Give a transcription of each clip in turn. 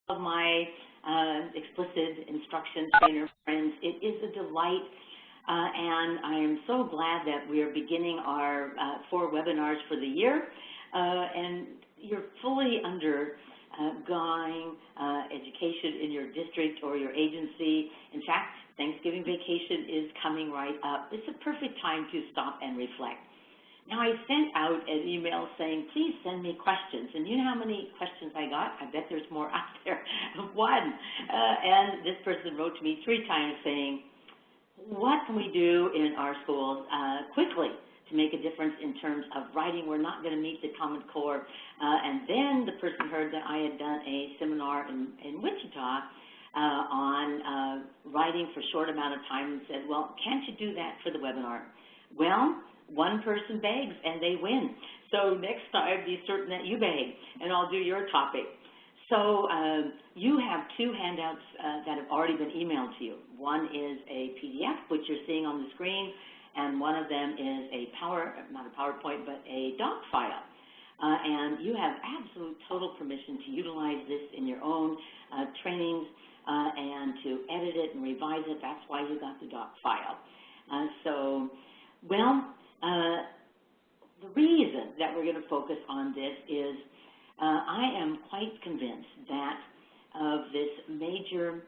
Of my Explicit instruction trainer friends. It is a delight, and I am so glad that we are beginning our 4 webinars for the year, and you're fully undergoing education in your district or your agency. In fact, Thanksgiving vacation is coming right up. It's a perfect time to stop and reflect. Now, I sent out an email saying, please send me questions. And you know how many questions I got? I bet there's more out there. One. And this person wrote to me 3 times saying, what can we do in our schools quickly to make a difference in terms of writing? We're not going to meet the Common Core. And then the person heard that I had done a seminar in Wichita on writing for a short amount of time and said, well, can't you do that for the webinar? Well, one person begs and they win. So next time, be certain that you beg, and I'll do your topic. So you have 2 handouts that have already been emailed to you. One is a PDF, which you're seeing on the screen, and one of them is a not a PowerPoint, but a doc file. And you have absolute total permission to utilize this in your own trainings and to edit it and revise it. That's why you got the doc file. The reason that we're going to focus on this is I am quite convinced that of this major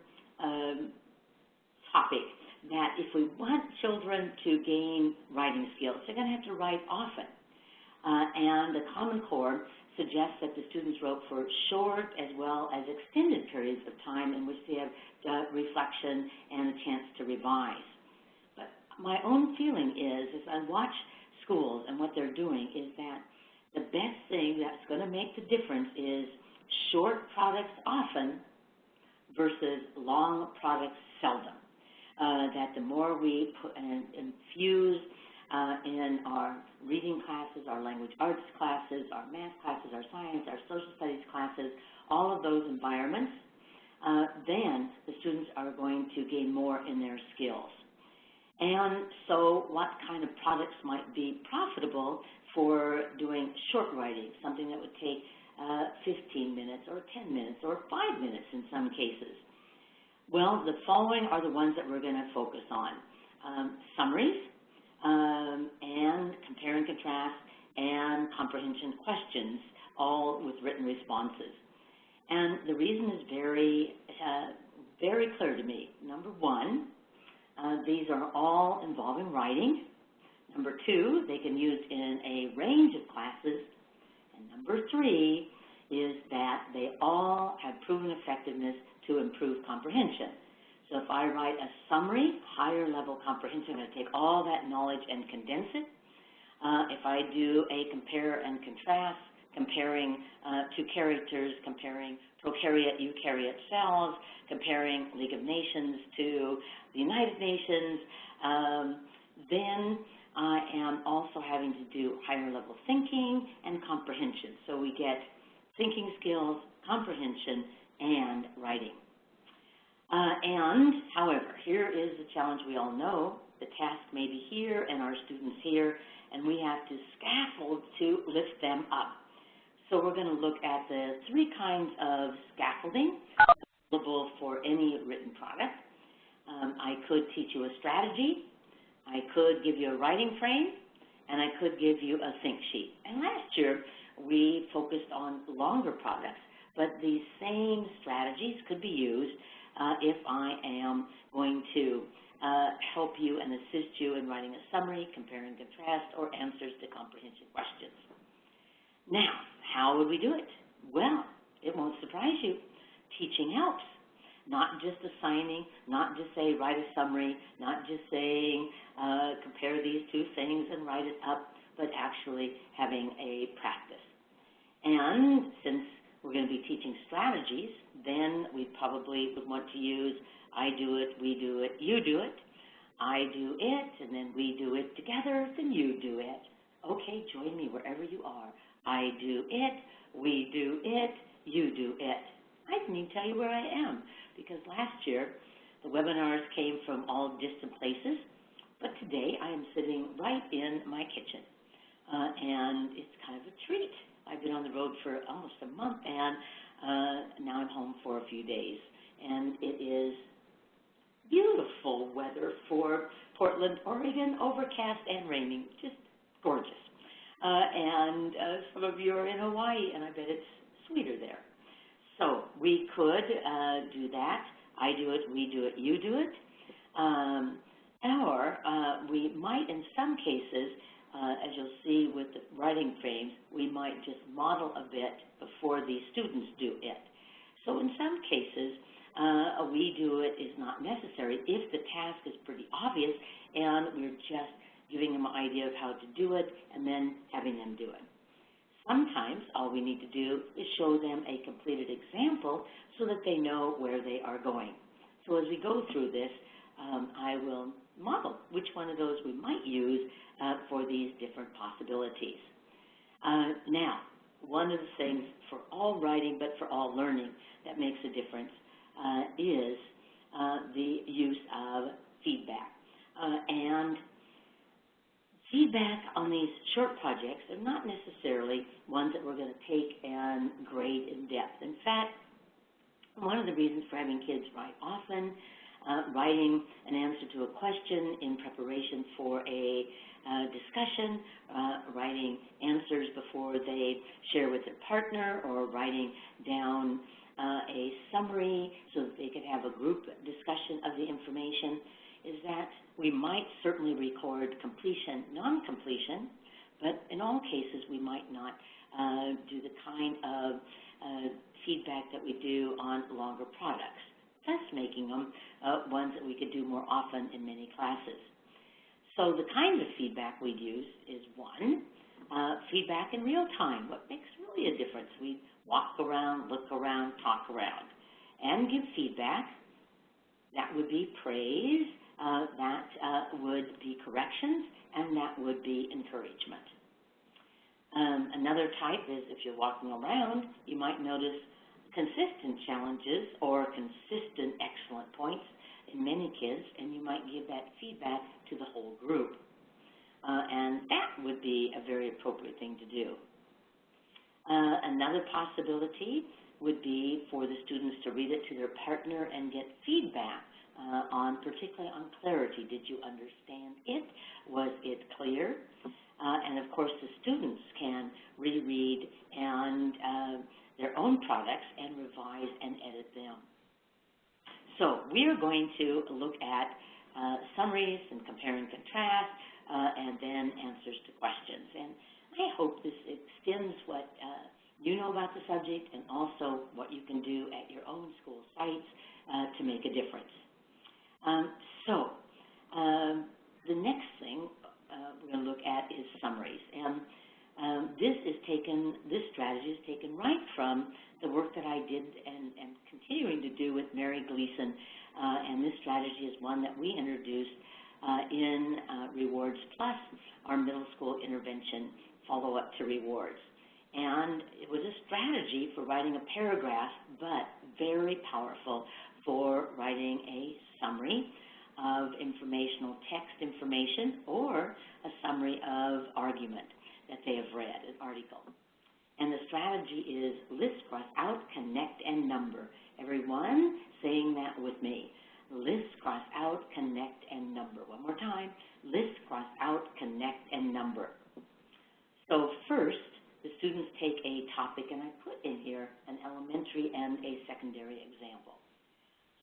topic, that if we want children to gain writing skills, they're going to have to write often. And the Common Core suggests that the students wrote for short as well as extended periods of time in which they have reflection and a chance to revise. My own feeling is, as I watch schools and what they're doing, is that the best thing that's going to make the difference is short products often versus long products seldom. That the more we infuse in our reading classes, our language arts classes, our math classes, our science, our social studies classes, all of those environments, then the students are going to gain more in their skills. And so what kind of products might be profitable for doing short writing, something that would take 15 minutes or 10 minutes or 5 minutes in some cases? Well, the following are the ones that we're going to focus on. Summaries and compare and contrast and comprehension questions, all with written responses. And the reason is very clear to me. Number 1, these are all involving writing. Number 2, they can use in a range of classes. And number 3 is that they all have proven effectiveness to improve comprehension. So if I write a summary, higher level comprehension, I'm going to take all that knowledge and condense it. If I do a compare and contrast, comparing 2 characters, comparing prokaryote, eukaryote cells, comparing League of Nations to the United Nations, then I am also having to do higher level thinking and comprehension. So we get thinking skills, comprehension, and writing. However, here is the challenge we all know. The task may be here and our students here, and we have to scaffold to lift them up. So we're going to look at the 3 kinds of scaffolding available for any written product. I could teach you a strategy, I could give you a writing frame, and I could give you a think sheet. And last year, we focused on longer products, but these same strategies could be used if I am going to help you and assist you in writing a summary, compare and contrast, or answers to comprehension questions. Now, how would we do it? Well, it won't surprise you. Teaching helps. Not just assigning, not just say write a summary, not just saying compare these 2 things and write it up, but actually having a practice. And since we're going to be teaching strategies, then we probably would want to use I do it, we do it, you do it. I do it, and then we do it together, then you do it. Okay, join me wherever you are. I do it, we do it, you do it. I didn't even tell you where I am, because last year the webinars came from all distant places, but today I am sitting right in my kitchen, and it's kind of a treat. I've been on the road for almost a month, and now I'm home for a few days, and it is beautiful weather for Portland, Oregon, overcast and raining, just gorgeous. And some of you are in Hawaii, and I bet it's sweeter there. So we could do that. I do it, we do it, you do it. Or we might, in some cases, as you'll see with the writing frames, we might just model a bit before the students do it. So in some cases, a we do it is not necessary if the task is pretty obvious and we're just giving them an idea of how to do it and then having them do it. Sometimes all we need to do is show them a completed example so that they know where they are going. So as we go through this, I will model which one of those we might use for these different possibilities. Now, one of the things for all writing but for all learning that makes a difference is the use of feedback. And feedback on these short projects are not necessarily ones that we're going to take and grade in depth. In fact, one of the reasons for having kids write often, writing an answer to a question in preparation for a discussion, writing answers before they share with their partner, or writing down a summary so that they could have a group discussion of the information, is that we might certainly record completion, non-completion, but in all cases we might not do the kind of feedback that we do on longer products, thus making them ones that we could do more often in many classes. So the kind of feedback we'd use is one, feedback in real time, what makes really a difference. We walk around, look around, talk around, and give feedback. That would be praise, that would be corrections, and that would be encouragement. Another type is if you're walking around, you might notice consistent challenges or consistent excellent points in many kids, and you might give that feedback to the whole group. And that would be a very appropriate thing to do. Another possibility would be for the students to read it to their partner and get feedback particularly on clarity. Did you understand it? Was it clear? And of course, the students can reread and their own products and revise and edit them. So we are going to look at summaries and compare and contrast, and then answers to questions. And I hope this extends what you know about the subject and also what you can do at your own school sites to make a difference. The next thing we're going to look at is summaries. And this strategy is taken right from the work that I did and continuing to do with Mary Gleason. And this strategy is one that we introduced in Rewards Plus, our middle school intervention follow-up to Rewards. And it was a strategy for writing a paragraph, but very powerful for writing a summary of informational text information or a summary of argument that they have read, an article. And the strategy is list, cross out, connect, and number. Everyone saying that with me. List, cross out, connect, and number. One more time. List, cross out, connect, and number. So first, the students take a topic, and I put in here an elementary and a secondary example.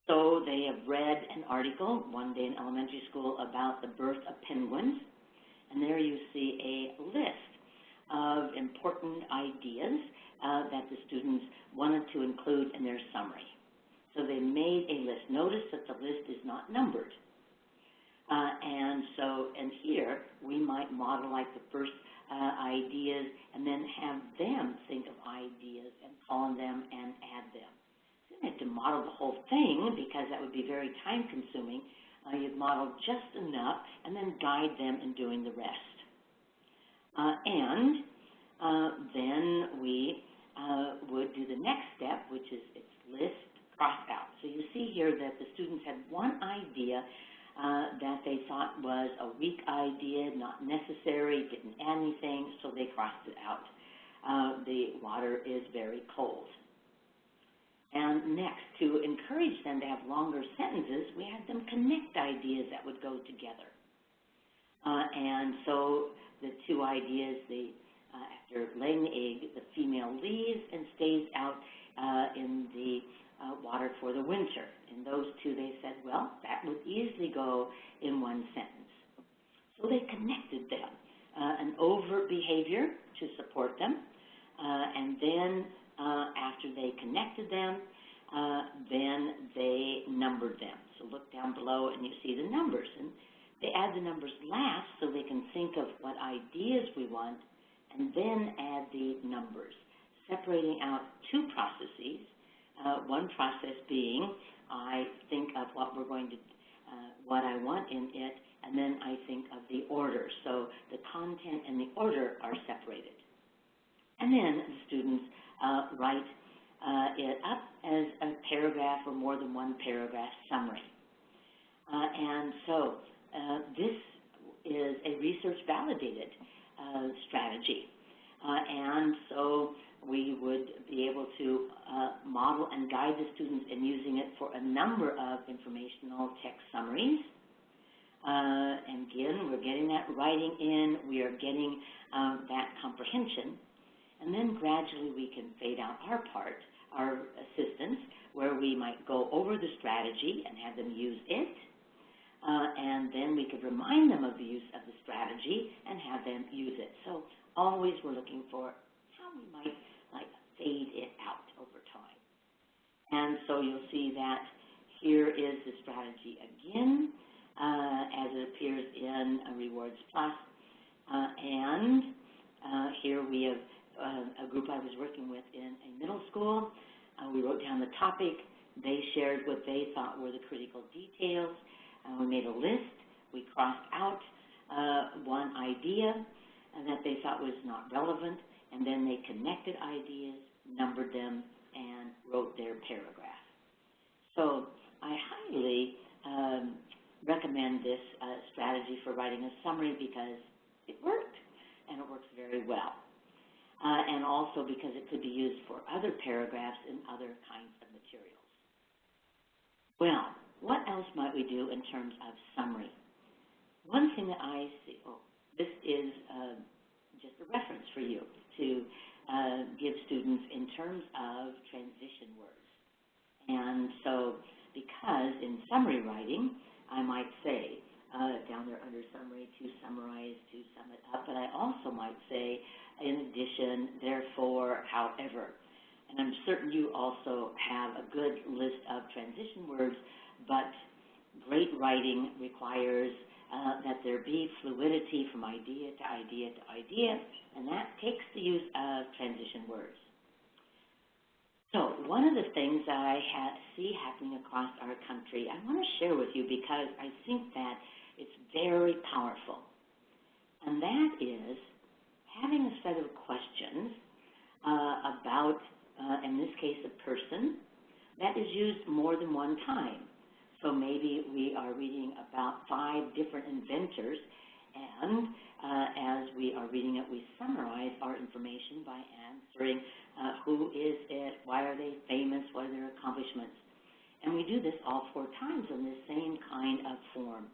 So they have read an article one day in elementary school about the birth of penguins, and there you see a list of important ideas that the students wanted to include in their summary. So they made a list. Notice that the list is not numbered. And here we might model like the first ideas and then have them think of ideas and call on them and add them. You don't have to model the whole thing because that would be very time consuming. You'd model just enough and then guide them in doing the rest. Then we would do the next step, which is its list, cross out. So you see here that the students had one idea that they thought was a weak idea, not necessary, didn't add anything, so they crossed it out. The water is very cold. And next, to encourage them to have longer sentences, we had them connect ideas that would go together. And so the two ideas, after laying the egg, the female leaves and stays out in the water for the winter. In those two, they said, well, that would easily go in one sentence. So they connected them, an overt behavior to support them, and then after they connected them, then they numbered them. So look down below and you see the numbers. And they add the numbers last so they can think of what ideas we want and then add the numbers, separating out two processes. One process being I think of what we're going to, what I want in it, and then I think of the order. So the content and the order are separated. And then the students write it up as a paragraph or more than one paragraph summary. And so this is a research-validated strategy. And so we would be able to model and guide the students in using it for a number of informational text summaries. And again, we're getting that writing in, we are getting that comprehension, and then gradually we can fade out our part, our assistance, where we might go over the strategy and have them use it, and then we could remind them of the use of the strategy and have them use it. So always we're looking for how we might fade it out over time. And so you'll see that here is the strategy again, as it appears in Rewards Plus. And here we have a group I was working with in a middle school. We wrote down the topic. They shared what they thought were the critical details. We made a list. We crossed out one idea that they thought was not relevant, and then they connected ideas, numbered them, and wrote their paragraph. So I highly recommend this strategy for writing a summary because it worked, and it works very well. And also because it could be used for other paragraphs in other kinds of materials. Well, what else might we do in terms of summary? One thing that I see, this is just a reference for you to give students in terms of transition words. And so because in summary writing, I might say down there under summary, to summarize, to sum it up, but I also might say in addition, therefore, however. And I'm certain you also have a good list of transition words, but great writing requires that there be fluidity from idea to idea to idea, and that takes the use of transition words. So one of the things that I see happening across our country, I want to share with you because I think that it's very powerful, and that is having a set of questions about, in this case, a person that is used more than one time. So maybe we are reading about 5 different inventors, and as we are reading it, we summarize our information by answering who is it, why are they famous, what are their accomplishments. And we do this all 4 times in the same kind of form.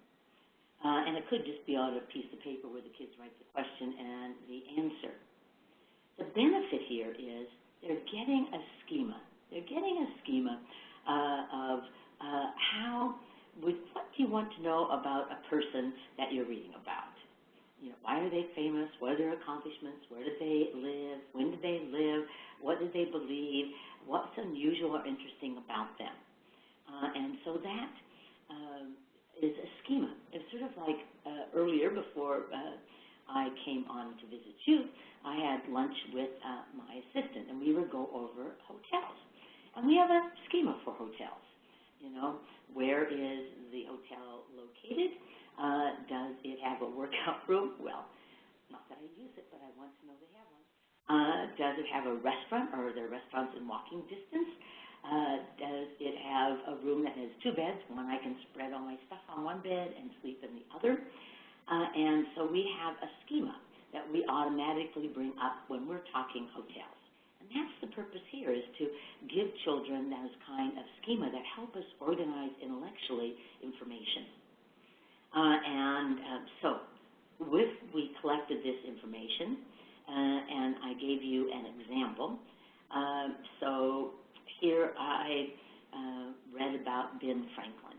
And it could just be on a piece of paper where the kids write the question and the answer. The benefit here is they're getting a schema. They're getting a schema of what do you want to know about a person that you're reading about? You know, why are they famous? What are their accomplishments? Where did they live? When did they live? What did they believe? What's unusual or interesting about them? And so that is a schema. It's sort of like earlier before I came on to visit you, I had lunch with my assistant, and we would go over hotels. And we have a schema for hotels. You know, where is the hotel located? Does it have a workout room? Well, not that I use it, but I want to know they have one. Does it have a restaurant, or are there restaurants in walking distance? Does it have a room that has 2 beds? One I can spread all my stuff on one bed and sleep in the other. And so we have a schema that we automatically bring up when we're talking hotels. And And that's the purpose here, is to give children those kind of schema that help us organize intellectually information. So we collected this information, and I gave you an example. So here I read about Ben Franklin.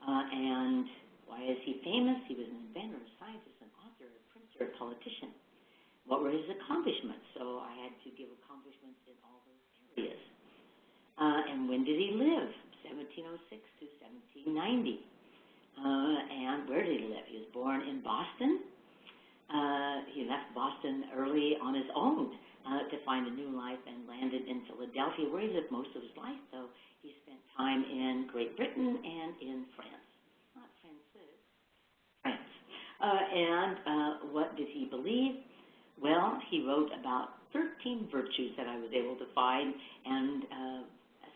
And why is he famous? He was an inventor, a scientist, an author, a printer, a politician. What were his accomplishments? So I had to give accomplishments in all those areas. And when did he live? 1706 to 1790. And where did he live? He was born in Boston. He left Boston early on his own to find a new life and landed in Philadelphia, where he lived most of his life, though he spent time in Great Britain and in France. Not France. And what did he believe? Well, he wrote about 13 virtues that I was able to find, and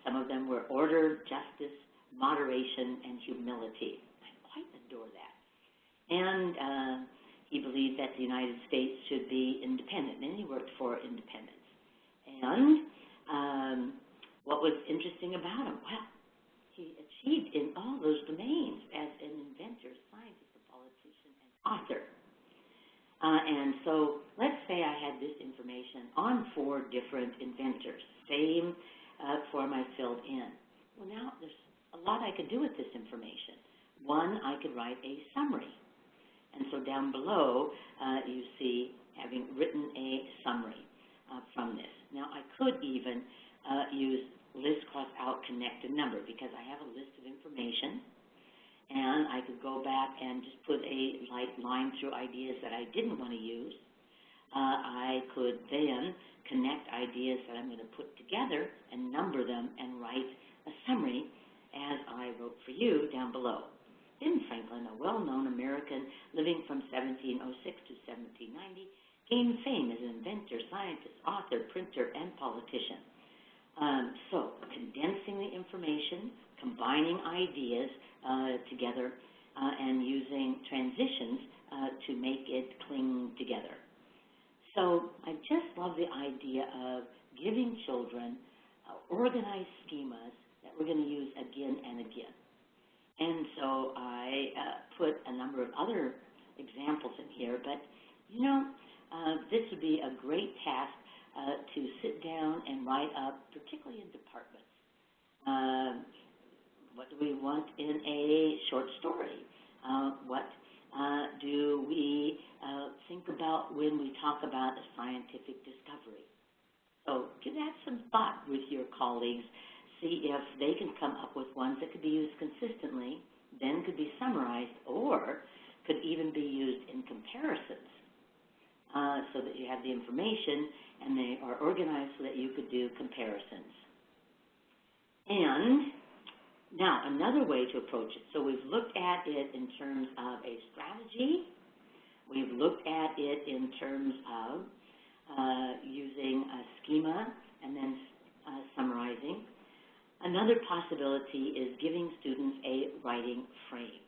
some of them were order, justice, moderation, and humility. I quite adore that. And he believed that the United States should be independent, and he worked for independence. And what was interesting about him? Well, he achieved in all those domains as an inventor, scientist, a politician, and author. And so let's say I had this information on 4 different inventors. Same form I filled in. Well, now there's a lot I could do with this information. One, I could write a summary. And so down below, you see having written a summary from this. Now, I could even use list, cross out, connect, and number, because I have a list of information. And I could go back and just put a line through ideas that I didn't want to use. I could then connect ideas that I'm going to put together and number them and write a summary as I wrote for you down below. Ben Franklin, a well-known American living from 1706 to 1790, gained fame as an inventor, scientist, author, printer, and politician. So condensing the information, combining ideas together, and using transitions to make it cling together. So I just love the idea of giving children organized schemas that we're going to use again and again. And so I put a number of other examples in here, but, you know, this would be a great task to sit down and write up, particularly in departments. What do we want in a short story? What do we think about when we talk about a scientific discovery? So give that some thought with your colleagues. See if they can come up with ones that could be used consistently, then could be summarized, or could even be used in comparisons so that you have the information and they are organized so that you could do comparisons. And now, another way to approach it. So we've looked at it in terms of a strategy. We've looked at it in terms of using a schema and then summarizing. Another possibility is giving students a writing frame.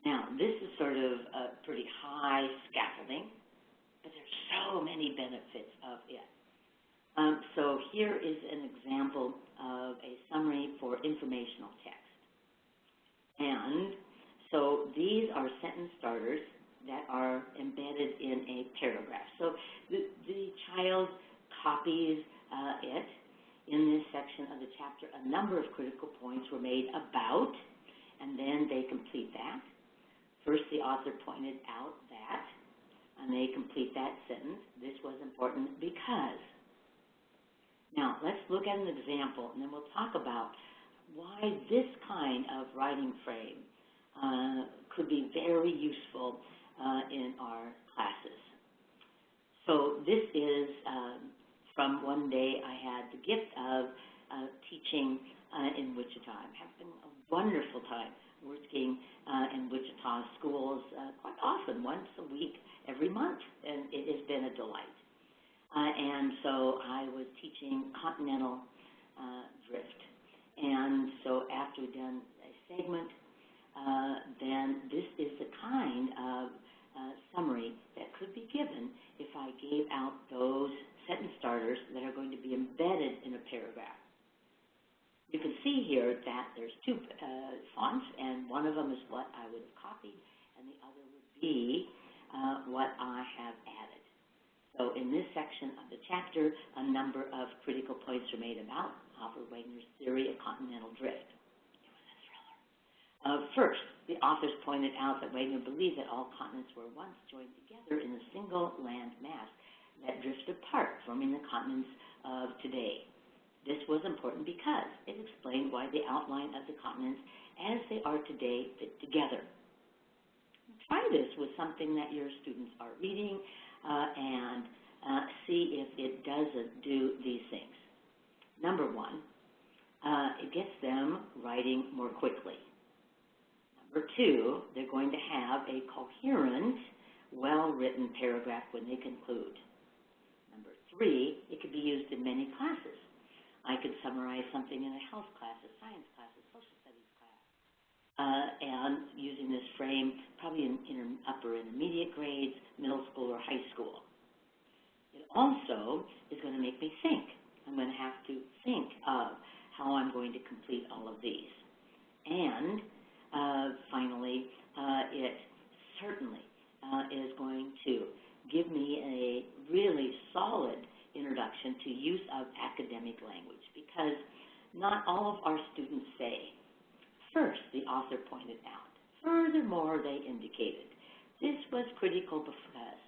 Now, this is sort of a pretty high scaffolding, but there's so many benefits of it. So here is an example of a summary for informational text. And so these are sentence starters that are embedded in a paragraph. So the child copies it. In this section of the chapter, a number of critical points were made about, and then they complete that. First, the author pointed out that, and they complete that sentence. This was important because. Now, let's look at an example, and then we'll talk about why this kind of writing frame could be very useful in our classes. So this is from one day I had the gift of teaching in Wichita. I'm having a wonderful time working in Wichita schools quite often, once a week, every month, and it has been a delight. And so I was teaching continental drift. And so after we've done a segment, then this is the kind of summary that could be given if I gave out those sentence starters that are can see here that there's two fonts, and one of them is what I would have copied, and the other would be what I have added. So in this section of the chapter, a number of critical points are made about Hopper-Wagner's theory of continental drift. It was a thriller. First, the authors pointed out that Wagner believed that all continents were once joined together in a single land mass that drifted apart, forming the continents of today. This was important because it explained why the outline of the continents as they are today fit together. Try this with something that your students are reading and see if it doesn't do these things. Number one, it gets them writing more quickly. Number two, they're going to have a coherent, well-written paragraph when they conclude. Number three, it could be used in many classes. I could summarize something in a health class, a science class, a social studies class, and using this frame probably in upper intermediate grades, middle school, or high school. It also is going to make me think. I'm going to have to think of how I'm going to complete all of these. And finally, it certainly is going to give me a really solid introduction to use of academic language, because not all of our students say, first, the author pointed out, furthermore, they indicated, this was critical because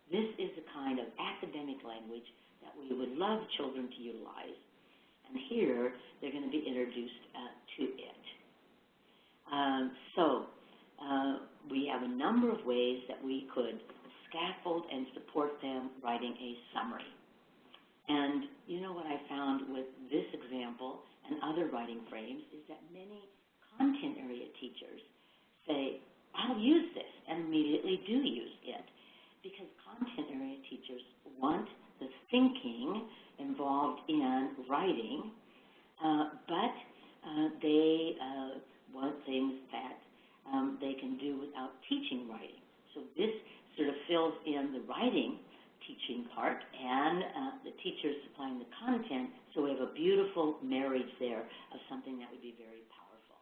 this is the kind of academic language that we would love children to utilize, and here they're going to be introduced to it. We have a number of ways that we could scaffold and support them writing a summary. And you know what I found with this example and other writing frames is that many content area teachers say, I'll use this, and immediately do use it, because content area teachers want the thinking involved in writing, but they want things that they can do without teaching writing. So this sort of fills in the writing teaching part, and the teacher is supplying the content, so we have a beautiful marriage there of something that would be very powerful.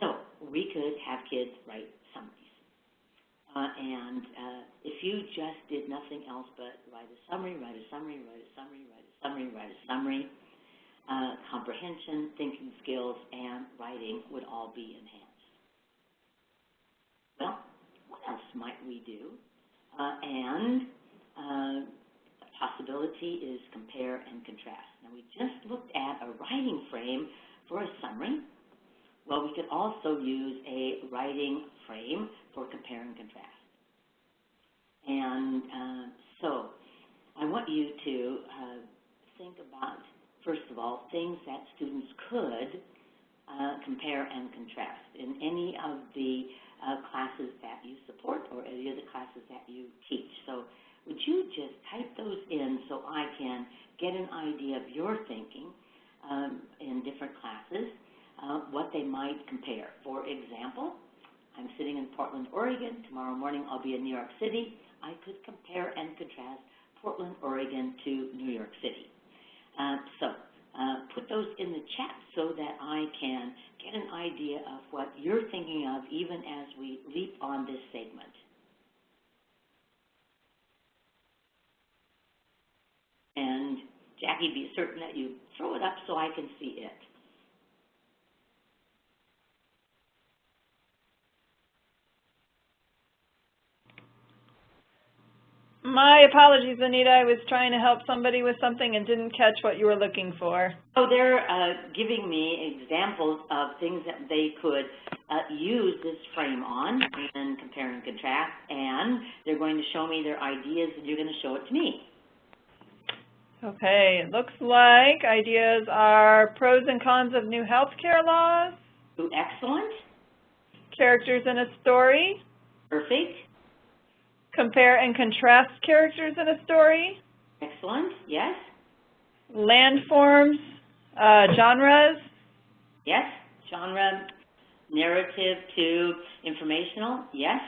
So we could have kids write summaries. And if you just did nothing else but write a summary, write a summary, write a summary, write a summary, write a summary, comprehension, thinking skills, and writing would all be enhanced. Well, what else might we do? A possibility is compare and contrast. Now, we just looked at a writing frame for a summary. Well, we could also use a writing frame for compare and contrast. And so I want you to think about, first of all, things that students could compare and contrast in any of the classes that you support or any of the classes that you teach. So would you just type those in so I can get an idea of your thinking in different classes, what they might compare. For example, I'm sitting in Portland, Oregon. Tomorrow morning I'll be in New York City. I could compare and contrast Portland, Oregon to New York City. Put those in the chat so that I can get an idea of what you're thinking of even as we leap on this segment. And Jackie, be certain that you throw it up so I can see it. My apologies, Anita. I was trying to help somebody with something and didn't catch what you were looking for. So they're giving me examples of things that they could use this frame on and compare and contrast, and they're going to show me their ideas, and you're going to show it to me. Okay, it looks like ideas are pros and cons of new healthcare laws. Ooh, excellent. Characters in a story. Perfect. Compare and contrast characters in a story. Excellent, yes. Landforms, genres. Yes, genre, narrative to informational, yes.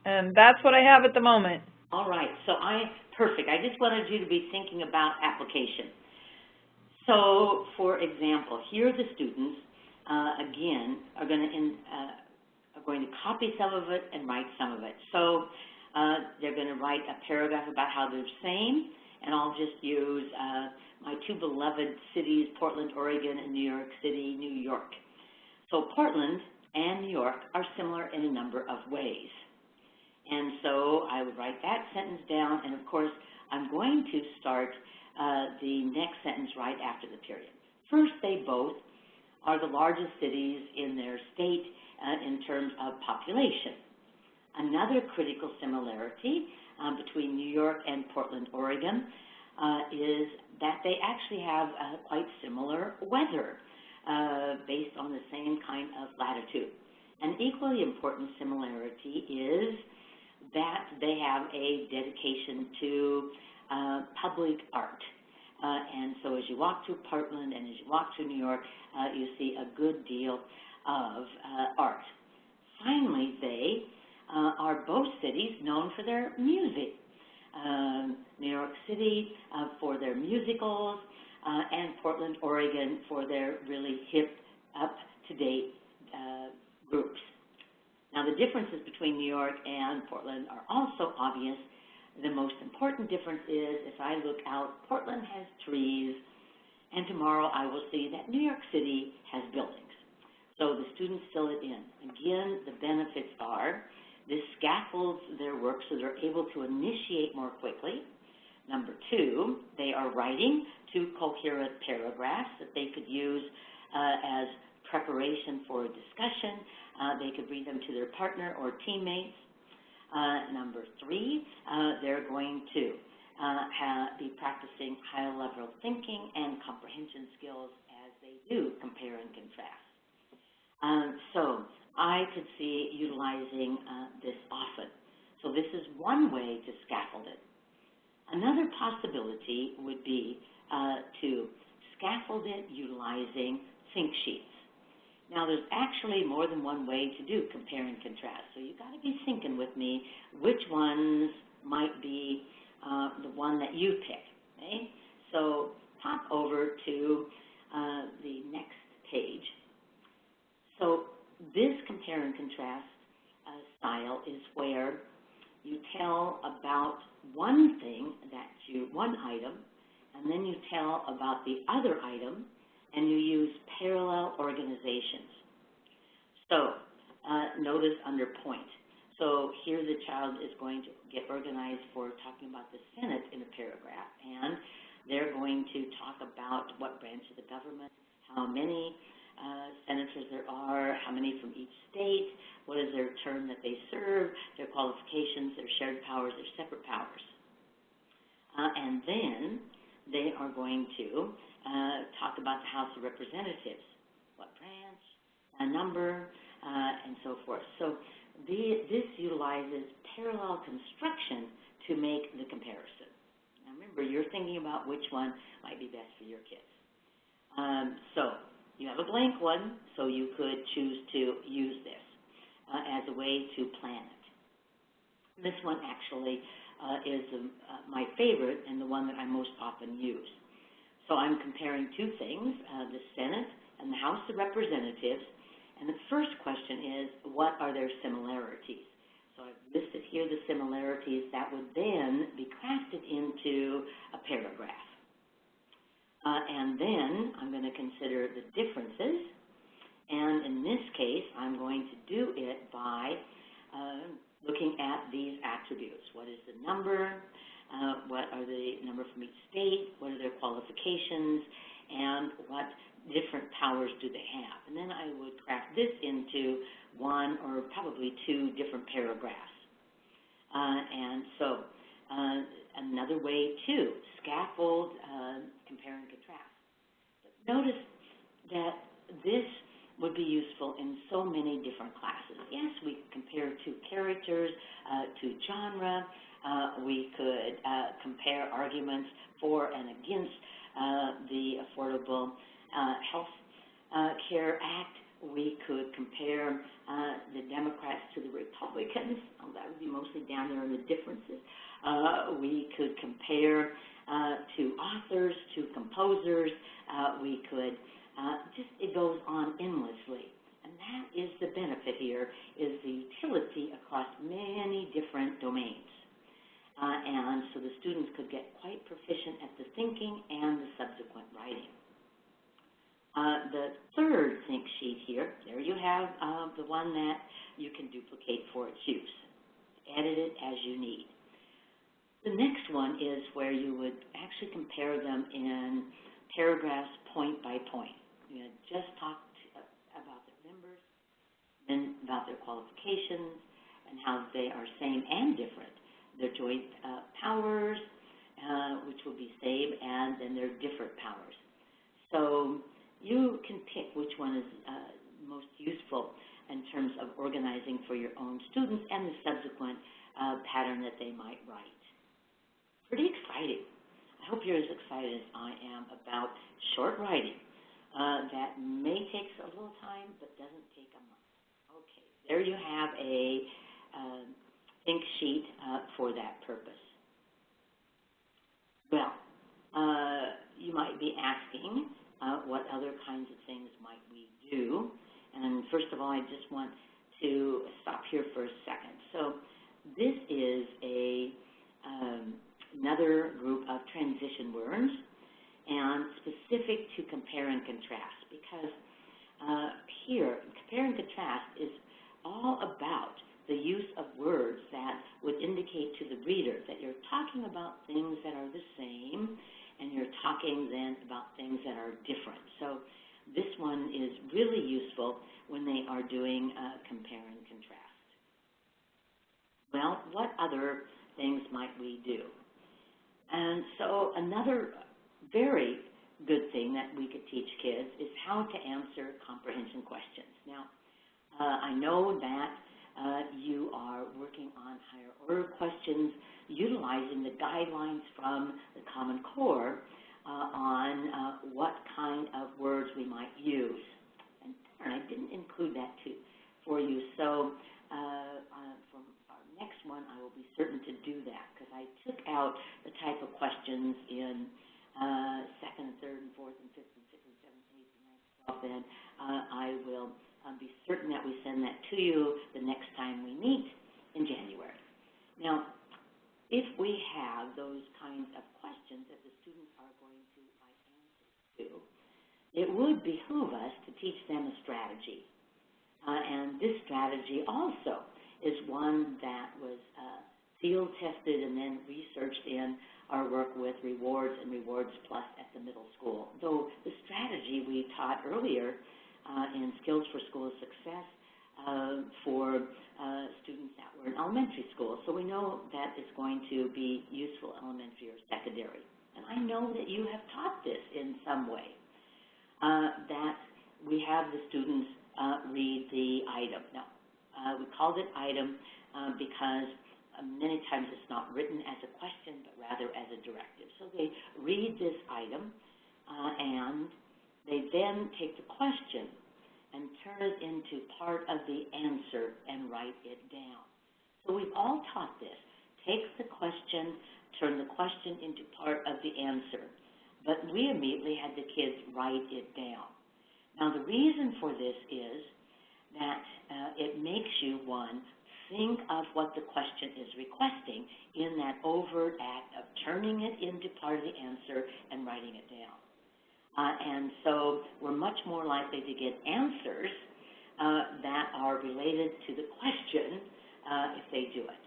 And that's what I have at the moment. All right, so perfect. I just wanted you to be thinking about application. So, for example, here the students, again, are going to copy some of it and write some of it. So they're going to write a paragraph about how they're the same, and I'll just use my two beloved cities, Portland, Oregon, and New York City, New York. So Portland and New York are similar in a number of ways. And so I would write that sentence down, and of course, I'm going to start the next sentence right after the period. First, they both are the largest cities in their state in terms of population. Another critical similarity between New York and Portland, Oregon, is that they actually have quite similar weather based on the same kind of latitude. An equally important similarity is that they have a dedication to public art. And so as you walk through Portland and as you walk through New York, you see a good deal of art. Finally, they are both cities known for their music. New York City for their musicals, and Portland, Oregon for their really hip, up-to-date groups. Now, the differences between New York and Portland are also obvious. The most important difference is, if I look out, Portland has trees, and tomorrow I will see that New York City has buildings. So the students fill it in. Again, the benefits are this scaffolds their work so they're able to initiate more quickly. Number two, they are writing two coherent paragraphs that they could use as preparation for a discussion. They could read them to their partner or teammates. Number three, they're going to be practicing high-level thinking and comprehension skills as they do compare and contrast. So I could see utilizing this often. So this is one way to scaffold it. Another possibility would be to scaffold it utilizing think sheets. Now, there's actually more than one way to do compare and contrast, so you've got to be thinking with me which ones might be the one that you pick, okay? So pop over to the next page. So this compare and contrast style is where you tell about one thing, one item, and then you tell about the other item, and you use parallel organizations. So notice under point. So here the child is going to get organized for talking about the Senate in a paragraph, and they're going to talk about what branch of the government, how many senators there are, how many from each state, what is their term that they serve, their qualifications, their shared powers, their separate powers. And then they are going to talk about the House of Representatives, what branch, a number, and so forth. So this utilizes parallel construction to make the comparison. Now remember, you're thinking about which one might be best for your kids. So you have a blank one, so you could choose to use this as a way to plan it. This one actually is my favorite and the one that I most often use. So I'm comparing two things, the Senate and the House of Representatives. And the first question is, what are their similarities? So I've listed here the similarities that would then be crafted into a paragraph. And then I'm going to consider the differences. And in this case, I'm going to do it by looking at these attributes. What is the number? What are the number from each state? What are their qualifications? And what different powers do they have? And then I would craft this into one or probably two different paragraphs. And so another way to scaffold, compare and contrast. But notice that this would be useful in so many different classes. Yes, we compare two characters to genre. We could compare arguments for and against the Affordable Health Care Act. We could compare the Democrats to the Republicans. Oh, that would be mostly down there in the differences. We could compare to authors, to composers. We could it goes on endlessly. And that is the benefit here, is the utility across many different domains. And so the students could get quite proficient at the thinking and the subsequent writing. The third think sheet here, there you have the one that you can duplicate for its use. Edit it as you need. The next one is where you would actually compare them in paragraphs point by point. You know, just talk about their members, then about their qualifications, and how they are same and different. Their joint powers, which will be same, and then their different powers. So you can pick which one is most useful in terms of organizing for your own students and the subsequent pattern that they might write. Pretty exciting. I hope you're as excited as I am about short writing. That may take a little time, but doesn't take a month. Okay, there you have a think sheet for that purpose. Well, you might be asking what other kinds of things might we do. And first of all, I just want to stop here for a second. So this is another group of transition words, and specific to compare and contrast, because here, compare and contrast is all about the use of words that would indicate to the reader that you're talking about things that are the same, and you're talking then about things that are different. So this one is really useful when they are doing compare and contrast. Well, what other things might we do? And so another very good thing that we could teach kids is how to answer comprehension questions. Now, I know that you are working on higher order questions, utilizing the guidelines from the Common Core on what kind of words we might use. And I didn't include that for you, so for our next one, I will be certain to do that, because I took out the type of questions in 2nd and 3rd and 4th and 5th and 6th and 7th and 8th and 9th and 12th, and I will be certain that we send that to you the next time we meet in January. Now, if we have those kinds of questions that the students are going to write answers to, it would behoove us to teach them a strategy. And this strategy also is one that was field tested and then researched in our work with Rewards and Rewards Plus at the middle school. Though the strategy we taught earlier in Skills for School Success for students that were in elementary school. So we know that it's going to be useful elementary or secondary. And I know that you have taught this in some way, that we have the students read the item. Now, we called it item because many times it's not written as a question, but rather as a directive. So they read this item, and they then take the question and turn it into part of the answer and write it down. So we've all taught this. Take the question, turn the question into part of the answer. But we immediately had the kids write it down. Now, the reason for this is that it makes you, one, think of what the question is requesting in that overt act of turning it into part of the answer and writing it down. And so we're much more likely to get answers that are related to the question if they do it.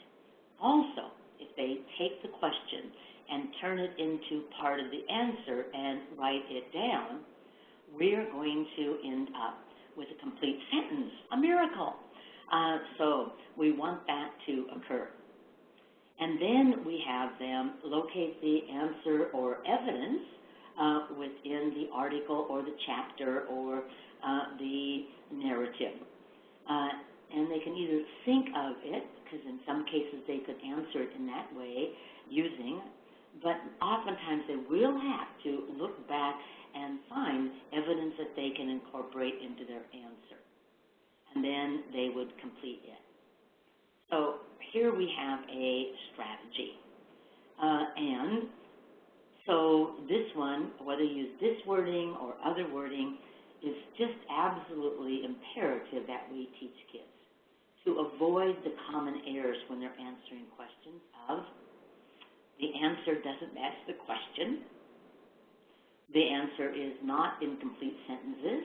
Also, if they take the question and turn it into part of the answer and write it down, we're going to end up with a complete sentence, a miracle. So we want that to occur. And then we have them locate the answer or evidence within the article or the chapter or the narrative. And they can either think of it, because in some cases they could answer it in that way using, but oftentimes they will have to look back and find evidence that they can incorporate into their answer. And then they would complete it. So here we have a strategy. And so this one, whether you use this wording or other wording, is just absolutely imperative that we teach kids to avoid the common errors when they're answering questions of the answer doesn't match the question, the answer is not in complete sentences,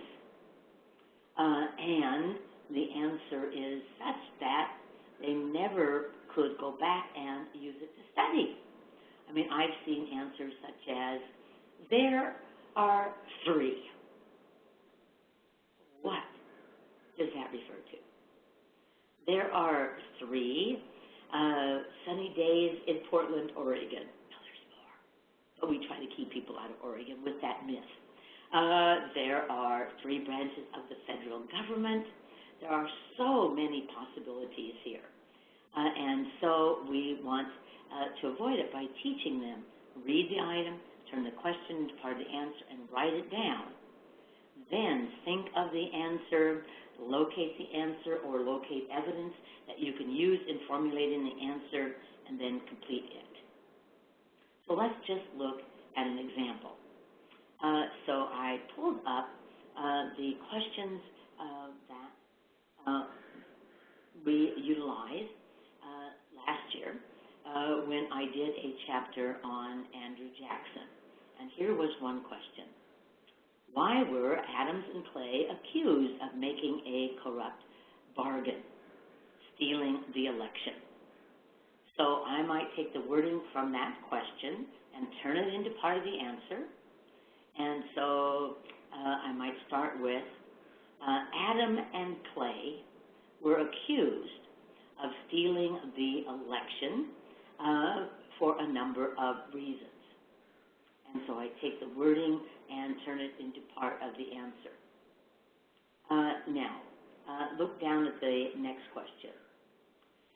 and the answer is such that they never could go back and use it to study. I mean, I've seen answers such as, there are 3. What does that refer to? There are 3 sunny days in Portland, Oregon. No, there's more. But we try to keep people out of Oregon with that myth. There are 3 branches of the federal government. There are so many possibilities here. And so we want to avoid it by teaching them. Read the item, turn the question into part of the answer, and write it down. Then think of the answer, locate the answer or locate evidence that you can use in formulating the answer, and then complete it. So let's just look at an example. So I pulled up the questions that we utilized last year when I did a chapter on Andrew Jackson. And here was one question. Why were Adams and Clay accused of making a corrupt bargain, stealing the election? So I might take the wording from that question and turn it into part of the answer. And so I might start with, Adam and Clay were accused of stealing the election for a number of reasons. And so I take the wording and turn it into part of the answer. Now, look down at the next question.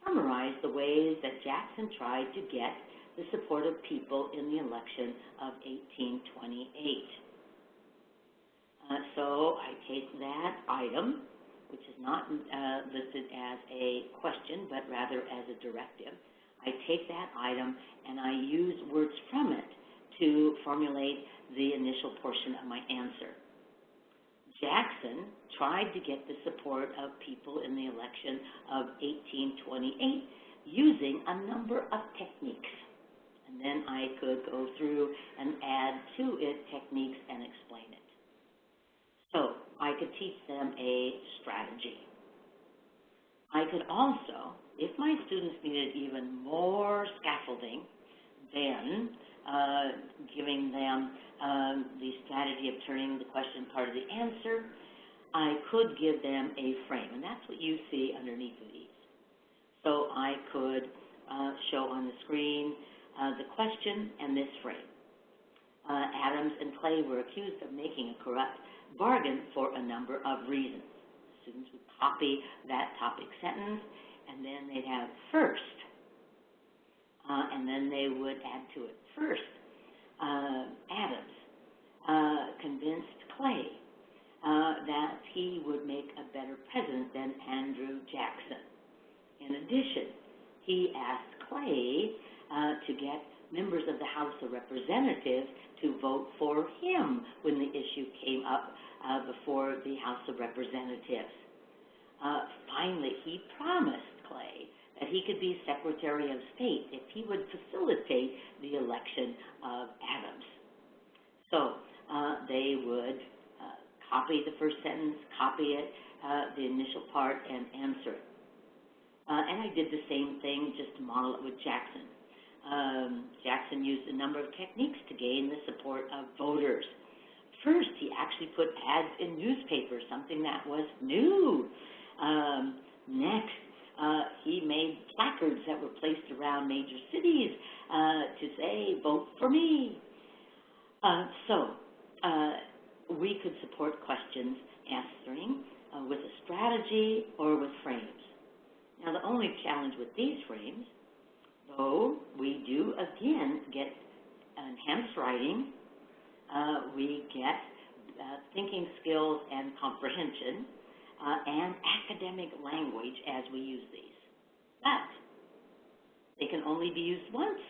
Summarize the ways that Jackson tried to get the support of people in the election of 1828. So I take that item, which is not listed as a question, but rather as a directive. I take that item and I use words from it to formulate the initial portion of my answer. Jackson tried to get the support of people in the election of 1828 using a number of techniques. And then I could go through and add to it techniques and explain it. So I could teach them a strategy. I could also, if my students needed even more scaffolding, then giving them the strategy of turning the question part of the answer, I could give them a frame, and that's what you see underneath of these. So I could show on the screen the question and this frame. Adams and Clay were accused of making a corrupt bargain for a number of reasons. Students would copy that topic sentence, and then they'd have first, and then they would add to it. First, Adams convinced Clay that he would make a better president than Andrew Jackson. In addition, he asked Clay to get members of the House of Representatives to vote for him when the issue came up before the House of Representatives. Finally, he promised Clay that he could be Secretary of State if he would facilitate the election of Adams. So they would copy the first sentence, copy it, the initial part, and answer it. And I did the same thing just to model it with Jackson. Jackson used a number of techniques to gain the support of voters. First, he actually put ads in newspapers, something that was new. Next, he made placards that were placed around major cities to say, vote for me. So we could support questions answering with a strategy or with frames. Now, the only challenge with these frames, though, we do again get enhanced writing, we get thinking skills and comprehension, and academic language as we use these. But they can only be used once,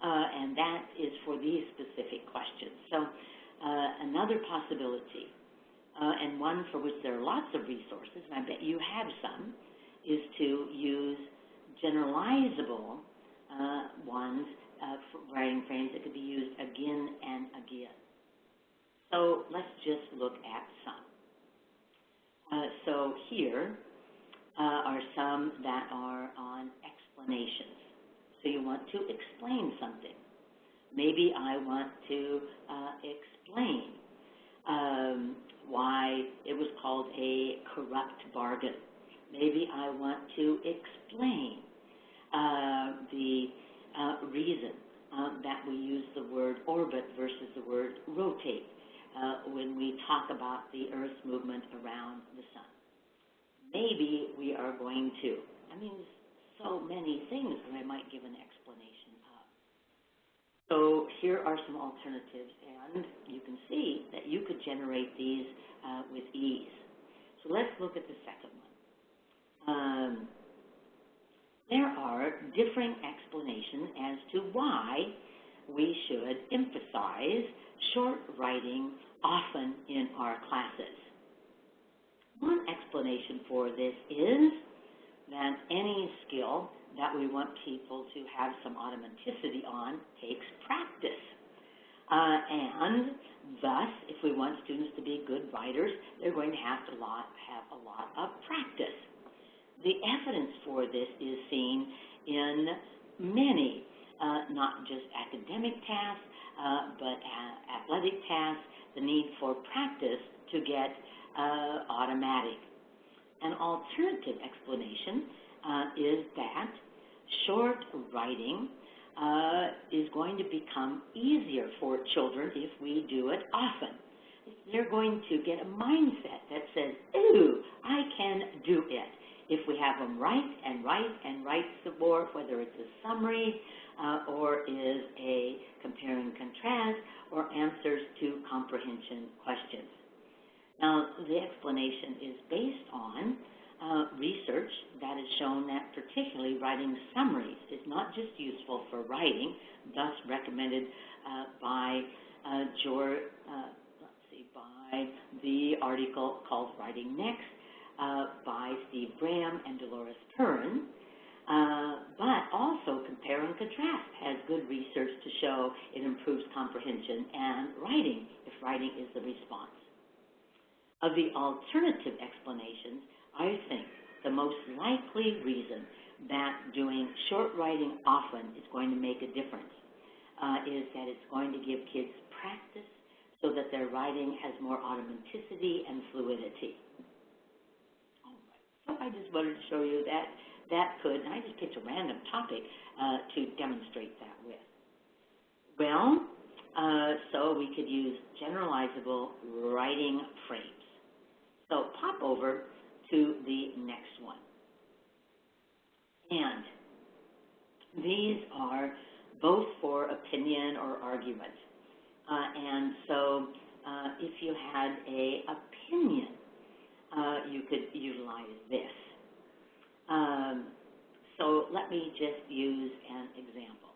and that is for these specific questions. So another possibility, and one for which there are lots of resources, and I bet you have some, is to use generalizable ones for writing frames that could be used again and again. So let's just look at some. So here are some that are on explanations. So you want to explain something. Maybe I want to explain why it was called a corrupt bargain. Maybe I want to explain the reason that we use the word orbit versus the word rotate when we talk about the Earth's movement around the sun. Maybe we are going to, so many things that I might give an explanation of. So here are some alternatives, and you can see that you could generate these with ease. So let's look at the second one. There are differing explanations as to why we should emphasize short writing often in our classes. One explanation for this is that any skill that we want people to have some automaticity on takes practice. And thus, if we want students to be good writers, they're going to have a lot of practice. The evidence for this is seen in many, not just academic tasks, but athletic tasks, the need for practice to get automatic. An alternative explanation is that short writing is going to become easier for children if we do it often. They're going to get a mindset that says, ooh, I can do it. If we have them write and write and write some more, whether it's a summary or is a compare and contrast or answers to comprehension questions. Now, the explanation is based on research that has shown that particularly writing summaries is not just useful for writing, thus recommended by by the article called Writing Next by Steve Graham and Dolores Perrin, but also compare and contrast has good research to show it improves comprehension and writing if writing is the response. Of the alternative explanations, I think the most likely reason that doing short writing often is going to make a difference is that it's going to give kids practice so that their writing has more automaticity and fluidity. All right. So I just wanted to show you that could, and I just picked a random topic to demonstrate that with. Well, so we could use generalizable writing frames. So pop over to the next one. And these are both for opinion or argument. And so if you had an opinion, you could utilize this. So let me just use an example.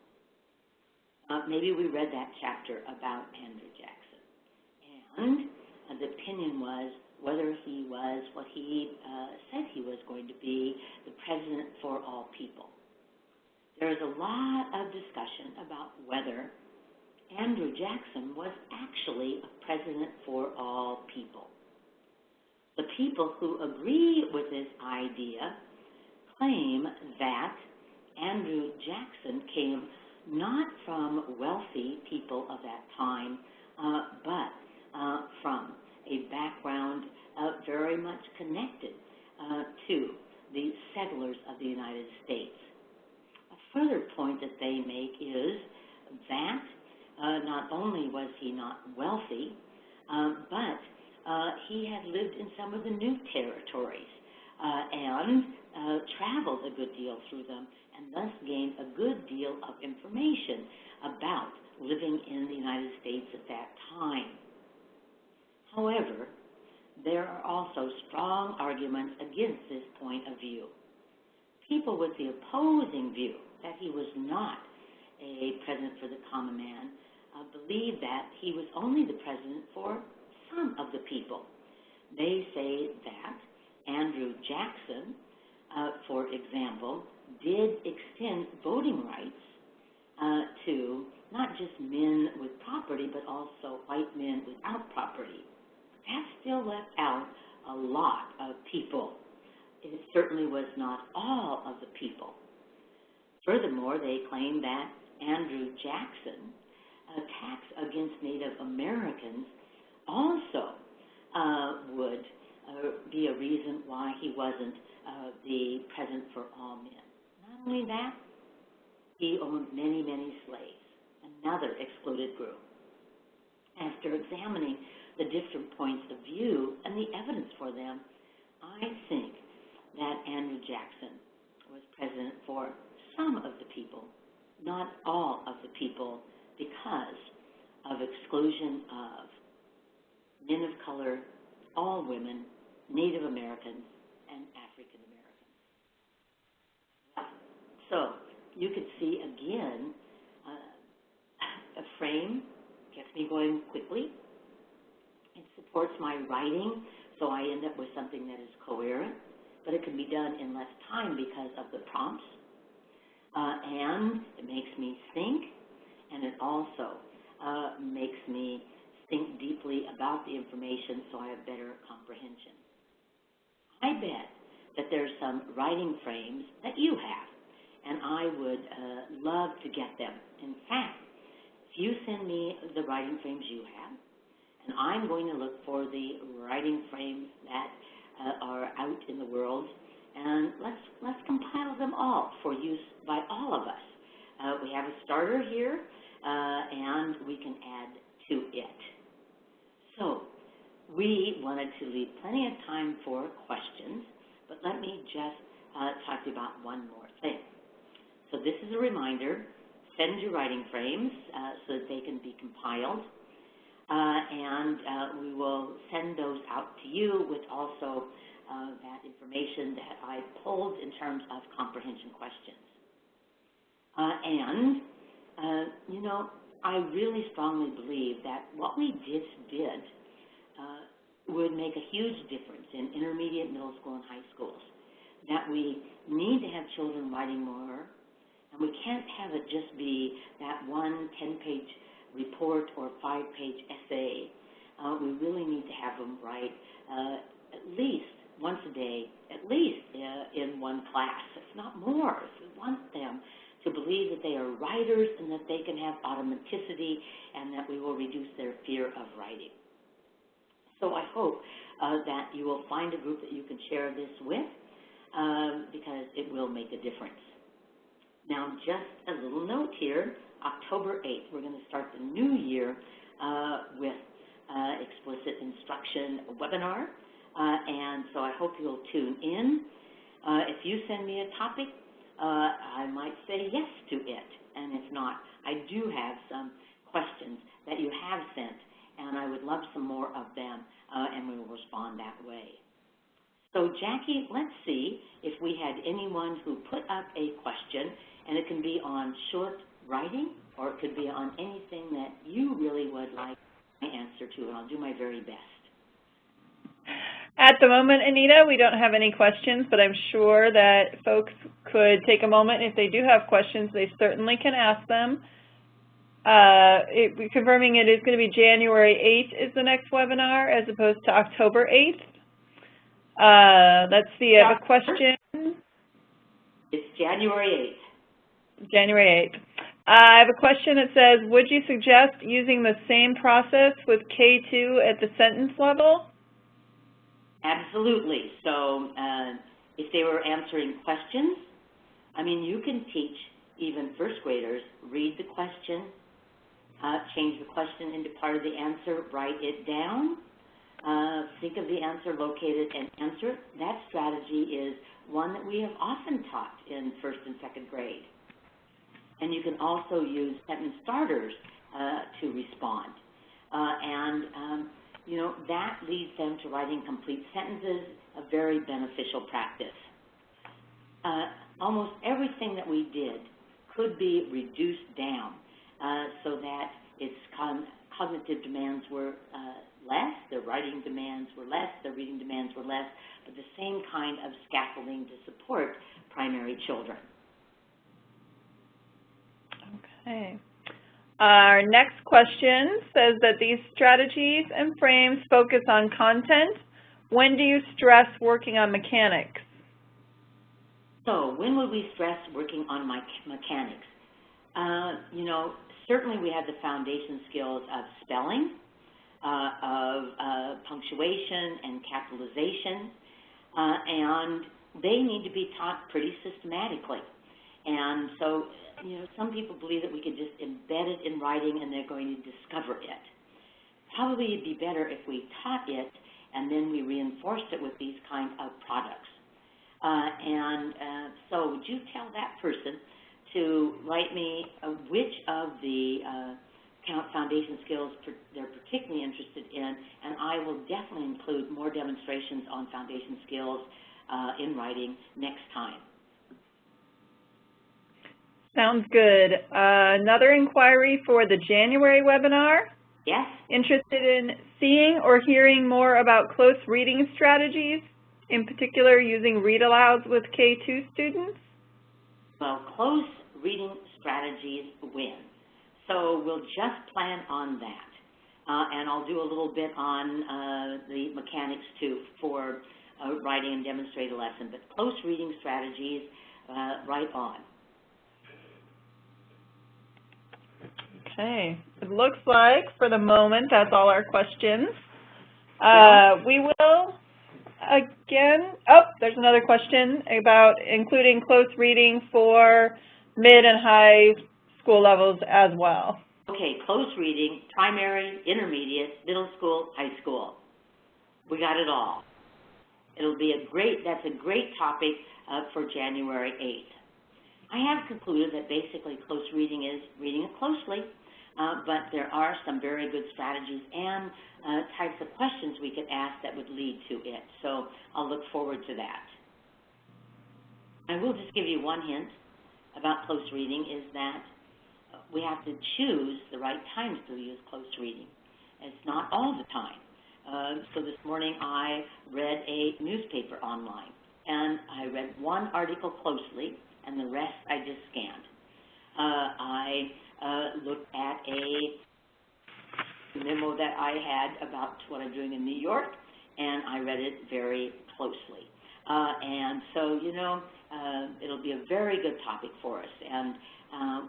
Maybe we read that chapter about Andrew Jackson. And the opinion was whether he was what he said he was going to be, the president for all people. There is a lot of discussion about whether Andrew Jackson was actually a president for all people. The people who agree with this idea claim that Andrew Jackson came not from wealthy people of that time, but from a background very much connected to the settlers of the United States. A further point that they make is that not only was he not wealthy, but he had lived in some of the new territories and traveled a good deal through them, and thus gained a good deal of information about living in the United States at that time. However, there are also strong arguments against this point of view. People with the opposing view that he was not a president for the common man believe that he was only the president for some of the people. They say that Andrew Jackson, for example, did extend voting rights to not just men with property, but also white men without property. That still left out a lot of people. It certainly was not all of the people. Furthermore, they claim that Andrew Jackson attacks against Native Americans also would be a reason why he wasn't the president for all men. Not only that, he owned many, many slaves, another excluded group. After examining the different points of view and the evidence for them, I think that Andrew Jackson was president for some of the people, not all of the people, because of exclusion of men of color, all women, Native Americans, and African Americans. So you could see again a frame gets me going quickly. It supports my writing, so I end up with something that is coherent, but it can be done in less time because of the prompts. And it makes me think, and it also makes me think deeply about the information so I have better comprehension. I bet that there's some writing frames that you have, and I would love to get them. In fact, if you send me the writing frames you have, and I'm going to look for the writing frames that are out in the world, and let's compile them all for use by all of us. We have a starter here, and we can add to it. So we wanted to leave plenty of time for questions, but let me just talk to you about one more thing. So this is a reminder. Send your writing frames so that they can be compiled, and we will send those out to you with also that information that I pulled in terms of comprehension questions. You know, I really strongly believe that what we just did would make a huge difference in intermediate, middle school, and high schools, that we need to have children writing more, and we can't have it just be that one 10-page report or 5-page essay. We really need to have them write at least once a day, at least in one class, if not more. If we want them to believe that they are writers and that they can have automaticity and that we will reduce their fear of writing. So I hope that you will find a group that you can share this with because it will make a difference. Now, just a little note here, October 8th, we're going to start the new year with Explicit Instruction webinar, and so I hope you'll tune in. If you send me a topic, I might say yes to it, and if not, I do have some questions that you have sent, and I would love some more of them, and we will respond that way. So, Jackie, let's see if we had anyone who put up a question, and it can be on short writing, or it could be on anything that you really would like my answer to, and I'll do my very best. At the moment, Anita, we don't have any questions, but I'm sure that folks could take a moment. If they do have questions, they certainly can ask them. Confirming it is going to be January 8th is the next webinar as opposed to October 8th. Let's see, I have a question. It's January 8th. January 8th. I have a question that says, would you suggest using the same process with K2 at the sentence level? Absolutely. So if they were answering questions, I mean, you can teach even first graders, read the question, change the question into part of the answer, write it down, think of the answer, locate it, and answer it. That strategy is one that we have often taught in first and second grade. And you can also use sentence starters to respond. that leads them to writing complete sentences, a very beneficial practice. Almost everything that we did could be reduced down so that its cognitive demands were less, their writing demands were less, their reading demands were less, but the same kind of scaffolding to support primary children. Okay. Our next question says that these strategies and frames focus on content. When do you stress working on mechanics? So when would we stress working on mechanics? Certainly we have the foundation skills of spelling, of punctuation and capitalization, and they need to be taught pretty systematically. And so, some people believe that we could just embed it in writing and they're going to discover it. Probably it'd be better if we taught it and then we reinforced it with these kind of products. So would you tell that person to write me which of the foundation skills they're particularly interested in, and I will definitely include more demonstrations on foundation skills in writing next time. Sounds good. Another inquiry for the January webinar. Yes? Interested in seeing or hearing more about close reading strategies, in particular using read-alouds with K2 students? Well, close reading strategies win. So we'll just plan on that. And I'll do a little bit on the mechanics too for writing and demonstrate a lesson. But close reading strategies, right on. Okay. It looks like for the moment that's all our questions. We will again, there's another question about including close reading for mid and high school levels as well. Okay, close reading, primary, intermediate, middle school, high school. We got it all. That's a great topic for January 8th. I have concluded that basically close reading is reading it closely, but there are some very good strategies and types of questions we could ask that would lead to it. So I'll look forward to that. I will just give you one hint about close reading is that we have to choose the right times to use close reading. It's not all the time. So this morning I read a newspaper online, and I read one article closely, and the rest I just scanned. I looked at a memo that I had about what I'm doing in New York, and I read it very closely. And so, it'll be a very good topic for us, and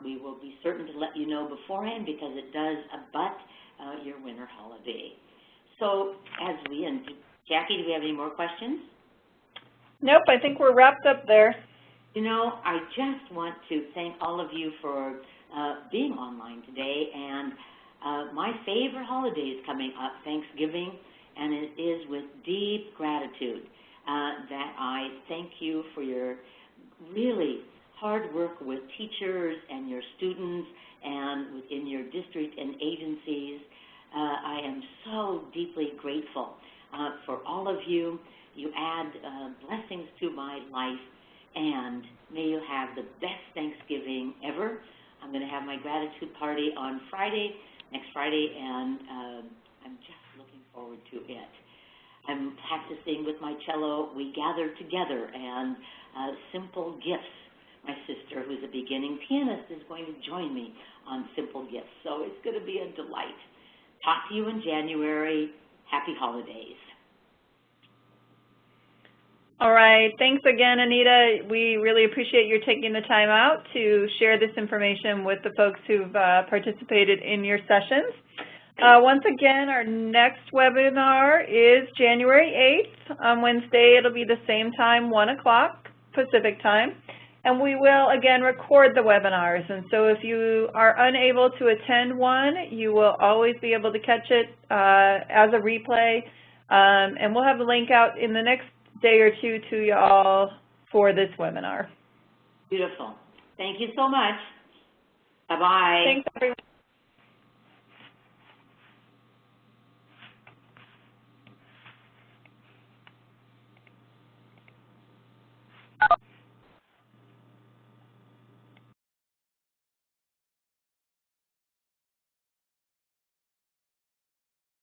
we will be certain to let you know beforehand because it does abut your winter holiday. So as we end, Jackie, do we have any more questions? Nope, I think we're wrapped up there. I just want to thank all of you for being online today, and my favorite holiday is coming up, Thanksgiving, and it is with deep gratitude that I thank you for your really hard work with teachers and your students and within your district and agencies. I am so deeply grateful for all of you. You add blessings to my life, and may you have the best Thanksgiving ever. I'm going to have my gratitude party on next Friday, and I'm just looking forward to it. I'm practicing with my cello. We gather together, and Simple Gifts, my sister, who's a beginning pianist, is going to join me on Simple Gifts. So it's going to be a delight. Talk to you in January. Happy holidays. All right. Thanks again, Anita. We really appreciate your taking the time out to share this information with the folks who've participated in your sessions. Once again, our next webinar is January 8th. On Wednesday, it'll be the same time, 1 o'clock Pacific time. And we will, again, record the webinars. And so if you are unable to attend one, you will always be able to catch it as a replay. And we'll have a link out in the next day or two to you all for this webinar. Beautiful. Thank you so much. Bye-bye. Thanks, everyone.